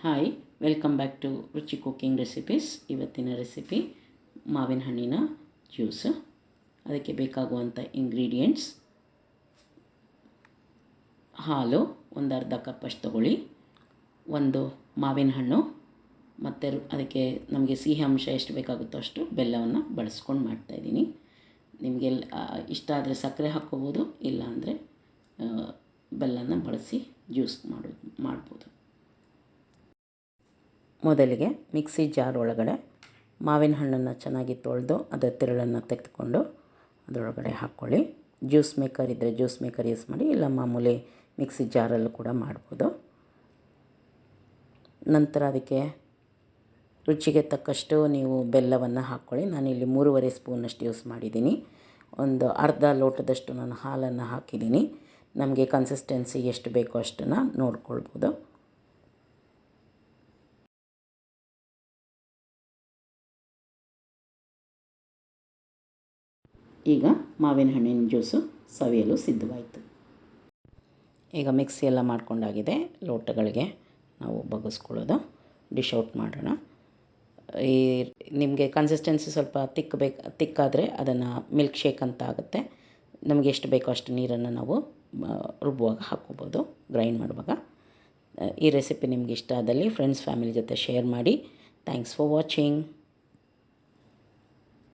Hi, welcome back to ರುಚಿ cooking recipes. ಇವತ್ತಿನ recipe ಮಾವಿನ ಹಣ್ಣಿನ ಜ್ಯೂಸು. ಅದಕ್ಕೆ ಬೇಕಾಗುವಂಥ ಇಂಗ್ರೀಡಿಯೆಂಟ್ಸ್: ಹಾಲು ಒಂದು ಅರ್ಧ ಕಪ್ಪಷ್ಟು ತಗೊಳ್ಳಿ, ಒಂದು ಮಾವಿನ ಹಣ್ಣು, ಮತ್ತು ಅದಕ್ಕೆ ನಮಗೆ ಸಿಹಿ ಅಂಶ ಎಷ್ಟು ಬೇಕಾಗುತ್ತೋ ಅಷ್ಟು ಬೆಲ್ಲವನ್ನು ಬಳಸ್ಕೊಂಡು ಮಾಡ್ತಾಯಿದ್ದೀನಿ. ನಿಮಗೆ ಇಷ್ಟ ಆದರೆ ಸಕ್ಕರೆ ಹಾಕ್ಕೋಬೋದು, ಇಲ್ಲಾಂದರೆ ಬೆಲ್ಲನ ಬಳಸಿ ಜ್ಯೂಸ್ ಮಾಡ್ಬೋದು. ಮೊದಲಿಗೆ ಮಿಕ್ಸಿ ಜಾರ್ ಒಳಗಡೆ ಮಾವಿನ ಹಣ್ಣನ್ನು ಚೆನ್ನಾಗಿ ತೊಳೆದು ಅದರ ತಿರುಳನ್ನು ತೆಗೆದುಕೊಂಡು ಅದರೊಳಗಡೆ ಹಾಕ್ಕೊಳ್ಳಿ. ಜ್ಯೂಸ್ ಮೇಕರ್ ಇದ್ದರೆ ಜ್ಯೂಸ್ ಮೇಕರ್ ಯೂಸ್ ಮಾಡಿ, ಇಲ್ಲ ಮಾಮೂಲಿ ಮಿಕ್ಸಿ ಜಾರಲ್ಲೂ ಕೂಡ ಮಾಡ್ಬೋದು. ನಂತರ ಅದಕ್ಕೆ ರುಚಿಗೆ ತಕ್ಕಷ್ಟು ನೀವು ಬೆಲ್ಲವನ್ನು ಹಾಕ್ಕೊಳ್ಳಿ. ನಾನಿಲ್ಲಿ 3.5 ಸ್ಪೂನಷ್ಟು ಯೂಸ್ ಮಾಡಿದ್ದೀನಿ. ಒಂದು ಅರ್ಧ ಲೋಟದಷ್ಟು ನಾನು ಹಾಲನ್ನು ಹಾಕಿದ್ದೀನಿ. ನಮಗೆ ಕನ್ಸಿಸ್ಟೆನ್ಸಿ ಎಷ್ಟು ಬೇಕೋ ಅಷ್ಟನ್ನು ನೋಡ್ಕೊಳ್ಬೋದು. ಈಗ ಮಾವಿನ ಹಣ್ಣಿನ ಜ್ಯೂಸು ಸವಿಯಲು ಸಿದ್ಧವಾಯಿತು. ಈಗ ಮಿಕ್ಸಿ ಎಲ್ಲ ಮಾಡ್ಕೊಂಡಾಗಿದೆ. ಲೋಟಗಳಿಗೆ ನಾವು ಬಗ್ಗಿಸ್ಕೊಳ್ಳೋದು. ಡಿಶ್ ಔಟ್ ಮಾಡೋಣ. ನಿಮಗೆ ಕನ್ಸಿಸ್ಟೆನ್ಸಿ ಸ್ವಲ್ಪ ತಿಕ್ಕಾದರೆ ಅದನ್ನು ಮಿಲ್ಕ್ ಶೇಕ್ ಅಂತ ಆಗುತ್ತೆ. ನಮಗೆ ಎಷ್ಟು ಬೇಕೋ ಅಷ್ಟು ನೀರನ್ನು ನಾವು ರುಬ್ಬುವಾಗ ಹಾಕ್ಕೋಬೋದು, ಗ್ರೈಂಡ್ ಮಾಡುವಾಗ. ಈ ರೆಸಿಪಿ ನಿಮ್ಗೆ ಇಷ್ಟ ಆದಲ್ಲಿ ಫ್ರೆಂಡ್ಸ್ ಫ್ಯಾಮಿಲಿ ಜೊತೆ ಶೇರ್ ಮಾಡಿ. Thanks for watching.